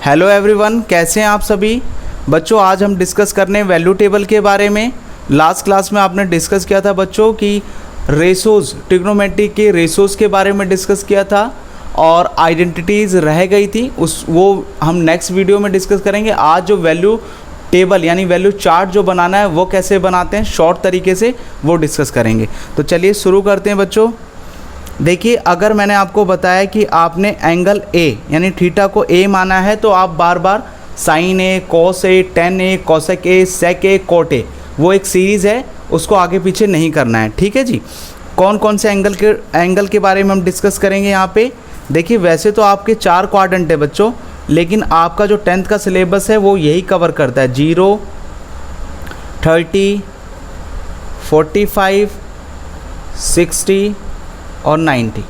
Hello everyone, कैसे हैं आप सभी बच्चों। आज हम डिस्कस करने हैं वैल्यू टेबल के बारे में। लास्ट क्लास में आपने डिस्कस किया था बच्चों कि रेशोज़, ट्रिग्नोमेट्री के रेशोज़ के बारे में डिस्कस किया था और आइडेंटिटीज़ रह गई थी, वो हम नेक्स्ट वीडियो में डिस्कस करेंगे। आज जो वैल्यू टेबल यानी वैल्यू चार्ट जो बनाना है वो कैसे बनाते हैं शॉर्ट तरीके से, वो डिस्कस करेंगे। तो चलिए शुरू करते हैं बच्चों। देखिए, अगर मैंने आपको बताया कि आपने एंगल ए यानी थीटा को ए माना है तो आप बार बार sine A, cos A, tan A, cosec A, sec A, cot A, वो एक सीरीज़ है, उसको आगे पीछे नहीं करना है। ठीक है जी। कौन कौन से एंगल के बारे में हम डिस्कस करेंगे यहाँ पे। देखिए, वैसे तो आपके 4 क्वाड्रेंट है बच्चों, लेकिन आपका जो 10th का सिलेबस है वो यही कवर करता है 0, 30, 45, 60 और 90।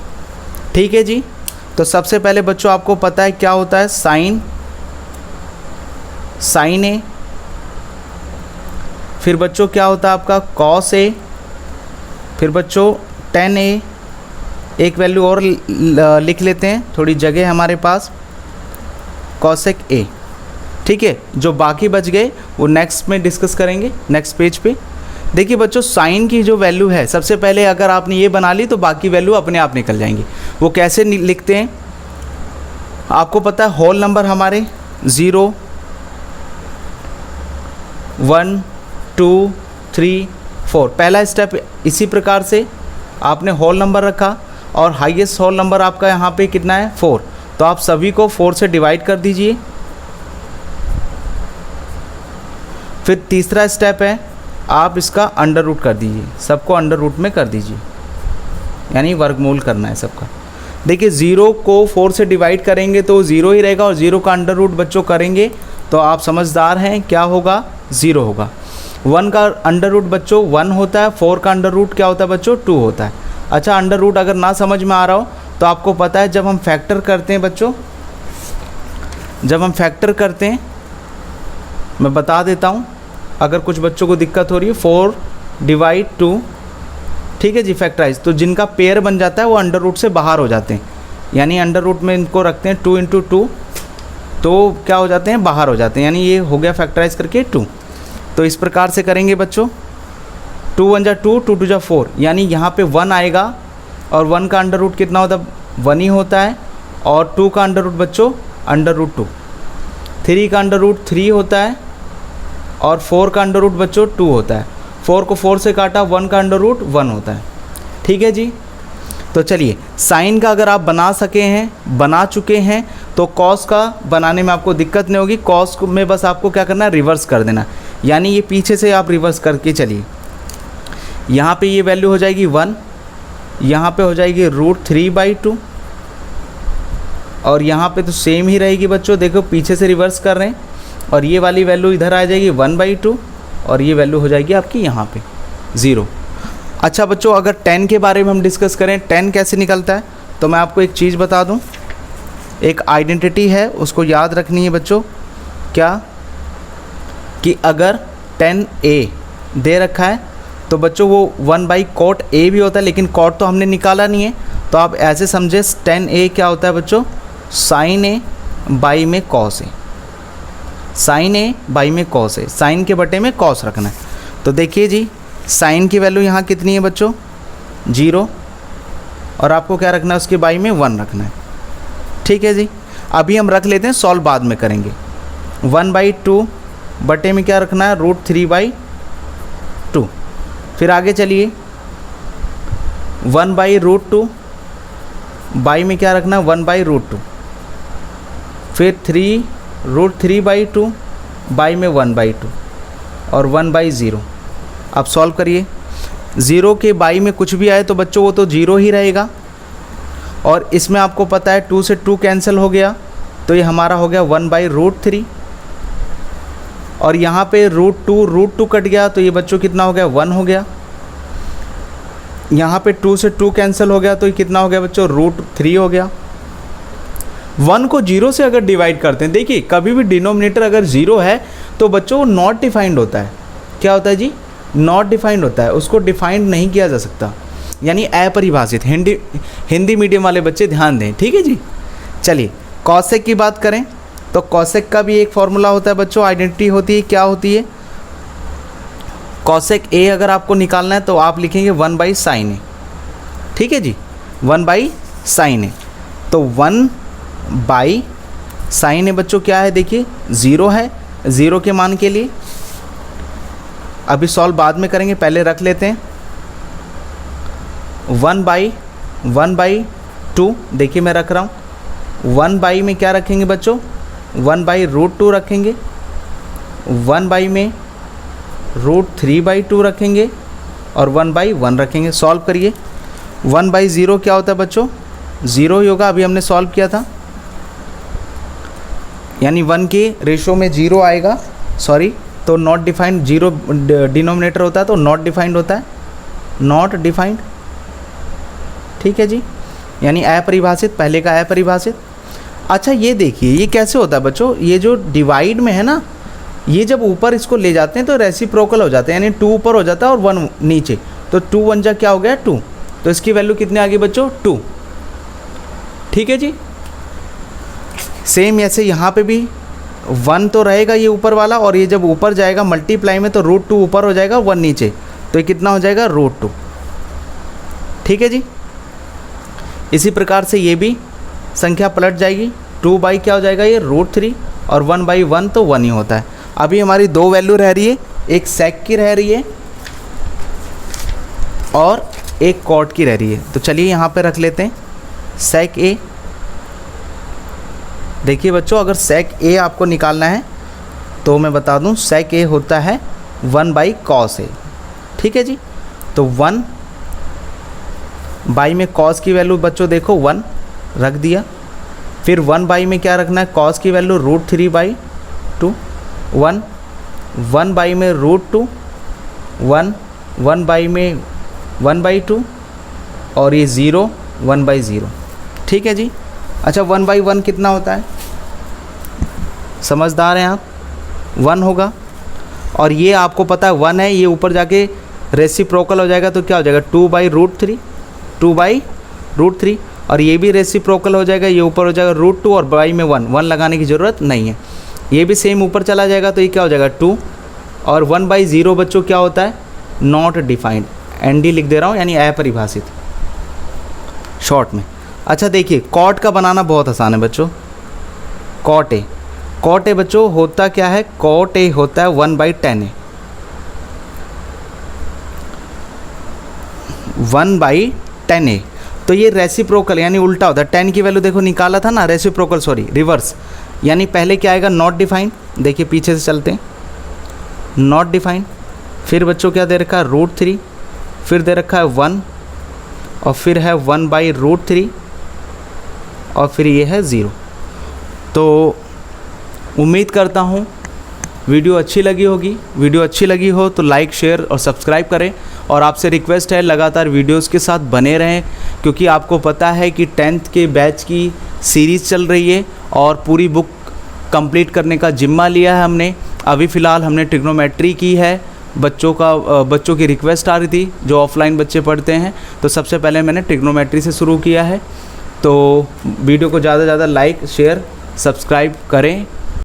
ठीक है जी। तो सबसे पहले बच्चों आपको पता है क्या होता है साइन ए, फिर बच्चों क्या होता है आपका कॉस ए, फिर बच्चों टेन ए, एक वैल्यू और लिख लेते हैं, थोड़ी जगह है हमारे पास, कॉसेक ए। ठीक है, जो बाकी बच गए वो नेक्स्ट में डिस्कस करेंगे, नेक्स्ट पेज पे। देखिए बच्चों, साइन की जो वैल्यू है, सबसे पहले अगर आपने ये बना ली तो बाकी वैल्यू अपने आप निकल जाएंगी। वो कैसे लिखते हैं आपको पता है। होल नंबर हमारे 0, 1, 2, 3, 4, पहला स्टेप इसी प्रकार से आपने होल नंबर रखा और हाईएस्ट होल नंबर आपका यहाँ पे कितना है 4, तो आप सभी को 4 से डिवाइड कर दीजिए। फिर तीसरा स्टेप है आप इसका अंडर रूट कर दीजिए, सबको अंडर रूट में कर दीजिए, यानी वर्गमूल करना है सबका। देखिए 0 को 4 से डिवाइड करेंगे तो 0 ही रहेगा और 0 का अंडर रूट बच्चों करेंगे तो आप समझदार हैं, क्या होगा 0 होगा। 1 का अंडर रूट बच्चों 1 होता है, 4 का अंडर रूट क्या होता है बच्चों 2 होता है। अच्छा, अंडर रूट अगर ना समझ में आ रहा हो तो आपको पता है जब हम फैक्टर करते हैं बच्चों, जब हम फैक्टर करते हैं मैं बता देता हूँ, अगर कुछ बच्चों को दिक्कत हो रही है, 4 डिवाइड 2, ठीक है जी, फैक्टराइज, तो जिनका पेयर बन जाता है वो अंडर रूट से बाहर हो जाते हैं, यानी अंडर रूट में इनको रखते हैं 2 × 2, तो क्या हो जाते हैं बाहर हो जाते हैं, यानी ये हो गया फैक्टराइज करके 2। तो इस प्रकार से करेंगे बच्चों, 2 × 1 = 2, 2 × 2 = 4, यानी यहाँ पे 1 आएगा और 1 का अंडर रूट कितना होता है 1 ही होता है, और 2 का अंडर रूट बच्चों अंडर रूट 2, 3 का अंडर रूट 3 होता है और 4 का अंडर रूट बच्चों 2 होता है। 4 को 4 से काटा, 1 का अंडर रूट 1 होता है। ठीक है जी। तो चलिए, साइन का अगर आप बना चुके हैं तो कॉस का बनाने में आपको दिक्कत नहीं होगी। कॉस में बस आपको क्या करना है, रिवर्स कर देना, यानी ये पीछे से आप रिवर्स करके चलिए। यहाँ पे ये वैल्यू हो जाएगी 1, यहाँ पे हो जाएगी √3/2 और यहाँ पे तो सेम ही रहेगी बच्चों, देखो पीछे से रिवर्स कर रहे हैं, और ये वाली वैल्यू इधर आ जाएगी 1/2 और ये वैल्यू हो जाएगी आपकी यहाँ पे 0। अच्छा बच्चों, अगर 10 के बारे में हम डिस्कस करें, 10 कैसे निकलता है, तो मैं आपको एक चीज़ बता दूँ, एक आइडेंटिटी है, उसको याद रखनी है बच्चों। क्या कि अगर 10a दे रखा है तो बच्चों वो 1/cot a भी होता है, लेकिन cot तो हमने निकाला नहीं है, तो आप ऐसे समझे 10a क्या होता है बच्चों, साइन a बाई में cos a, sine a by में कॉस a, साइन के बटे में कॉस रखना है। तो देखिए जी, साइन की वैल्यू यहाँ कितनी है बच्चों 0, और आपको क्या रखना है उसके बाई में 1 रखना है। ठीक है जी। अभी हम रख लेते हैं, सॉल्व बाद में करेंगे। 1/2 बटे में क्या रखना है √3/2, फिर आगे चलिए 1/√2 बाई में क्या रखना है 1/√2, फिर √3/2 बाई में 1/2 और 1/0। अब सॉल्व करिए, 0 के बाई में कुछ भी आए तो बच्चों वो तो 0 ही रहेगा, और इसमें आपको पता है 2 से 2 कैंसिल हो गया तो ये हमारा हो गया 1/√3, और यहाँ पे √2 कट गया तो ये बच्चों कितना हो गया 1 हो गया। यहाँ पे 2 से 2 कैंसिल हो गया तो ये कितना हो गया बच्चों √3 हो गया। 1 को 0 से अगर डिवाइड करते हैं, देखिए कभी भी डिनोमिनेटर अगर 0 है तो बच्चों वो नॉट डिफाइंड होता है। क्या होता है जी, नॉट डिफाइंड होता है, उसको डिफाइंड नहीं किया जा सकता, यानी अपरिभाषित। हिंदी मीडियम वाले बच्चे ध्यान दें, ठीक है जी। चलिए कॉसेक की बात करें तो कॉसेक का भी एक फॉर्मूला होता है बच्चों, आइडेंटिटी होती है, क्या होती है, कॉसेक ए अगर आपको निकालना है तो आप लिखेंगे 1 बाई साइन ए, ठीक है जी, 1 बाई साइन ए। तो 1 बाई साइन ए बच्चों क्या है, देखिए 0 है, 0 के मान के लिए अभी सॉल्व बाद में करेंगे, पहले रख लेते हैं। 1 बाई 2, देखिए मैं रख रहा हूँ, 1 बाई में क्या रखेंगे बच्चों, 1 बाई रूट 2 रखेंगे, 1 बाई में रूट 3 बाई 2 रखेंगे और 1 बाई 1 रखेंगे। सॉल्व करिए। 1 बाई 0 क्या होता है बच्चों, 0 ही होगा, अभी हमने सॉल्व किया था, यानी 1 के रेशो में 0 आएगा, सॉरी, तो नॉट डिफाइंड, 0 डिनोमिनेटर होता है तो नॉट डिफाइंड होता है, नॉट डिफाइंड, ठीक है जी, यानी अपरिभाषित, पहले का अपरिभाषित। अच्छा ये देखिए ये कैसे होता है बच्चों, ये जो डिवाइड में है ना, ये जब ऊपर इसको ले जाते हैं तो रेसिप्रोकल हो जाते हैं, यानी 2 ऊपर हो जाता है और 1 नीचे, तो 2 1 जा क्या हो गया 2, तो इसकी वैल्यू कितने आ गई बच्चों 2, ठीक है जी। सेम ऐसे यहाँ पे भी 1 तो रहेगा ये ऊपर वाला, और ये जब ऊपर जाएगा मल्टीप्लाई में तो रूट 2 ऊपर हो जाएगा, 1 नीचे, तो ये कितना हो जाएगा रूट 2, ठीक है जी। इसी प्रकार से ये भी संख्या पलट जाएगी, 2 बाई क्या हो जाएगा ये रूट 3 और 1 बाई 1 तो 1 ही होता है। अभी हमारी 2 वैल्यू रह रही है, एक सेक की रह रही है और एक कॉट की रह रही है, तो चलिए यहाँ पे रख लेते हैं सेक ए। देखिए बच्चों अगर सेक ए आपको निकालना है तो मैं बता दूं सेक ए होता है 1 बाई कॉस ए, ठीक है जी। तो 1 बाई में कॉस की वैल्यू बच्चों देखो 1 रख दिया, फिर 1 बाई में क्या रखना है, कॉस की वैल्यू रूट 3 बाई 2, 1 बाई में रूट 2, 1 बाई में 1 बाई 2 और ये 0 1 बाई 0, ठीक है जी। अच्छा 1 बाई 1 कितना होता है, समझदार हैं आप, 1 होगा, और ये आपको पता है 1 है, ये ऊपर जाके रेसिप्रोकल हो जाएगा तो क्या हो जाएगा 2 बाई रूट 3, 2 बाई रूट 3, और ये भी रेसिप्रोकल हो जाएगा, ये ऊपर हो जाएगा रूट 2 और बाई में 1 लगाने की ज़रूरत नहीं है, ये भी सेम ऊपर चला जाएगा तो ये क्या हो जाएगा 2, और 1 बाई 0 बच्चों क्या होता है नॉट डिफाइंड, ND लिख दे रहा हूँ, यानी अपरिभाषित शॉर्ट में। अच्छा देखिए कॉट का बनाना बहुत आसान है बच्चों, कॉट ए बच्चों होता क्या है, कॉट ए होता है 1 बाई 10 ए, 1 बाई 10 ए, तो ये रेसिप्रोकल यानी उल्टा होता है, 10 की वैल्यू देखो निकाला था ना, रेसिप्रोकल सॉरी रिवर्स, यानी पहले क्या आएगा नॉट डिफाइंड, देखिए पीछे से चलते हैं, नॉट डिफाइंड, फिर बच्चों क्या दे रखा है रूट 3, फिर दे रखा है 1 और फिर है 1 बाई रूट 3 और फिर ये है 0। तो उम्मीद करता हूँ वीडियो अच्छी लगी होगी, वीडियो अच्छी लगी हो तो लाइक शेयर और सब्सक्राइब करें, और आपसे रिक्वेस्ट है लगातार वीडियोस के साथ बने रहें, क्योंकि आपको पता है कि 10th के बैच की सीरीज़ चल रही है और पूरी बुक कंप्लीट करने का जिम्मा लिया है हमने। अभी फ़िलहाल हमने ट्रिग्नोमेट्री की है, बच्चों की रिक्वेस्ट आ रही थी जो ऑफलाइन बच्चे पढ़ते हैं, तो सबसे पहले मैंने ट्रिग्नोमेट्री से शुरू किया है। तो वीडियो को ज़्यादा से ज़्यादा लाइक शेयर सब्सक्राइब करें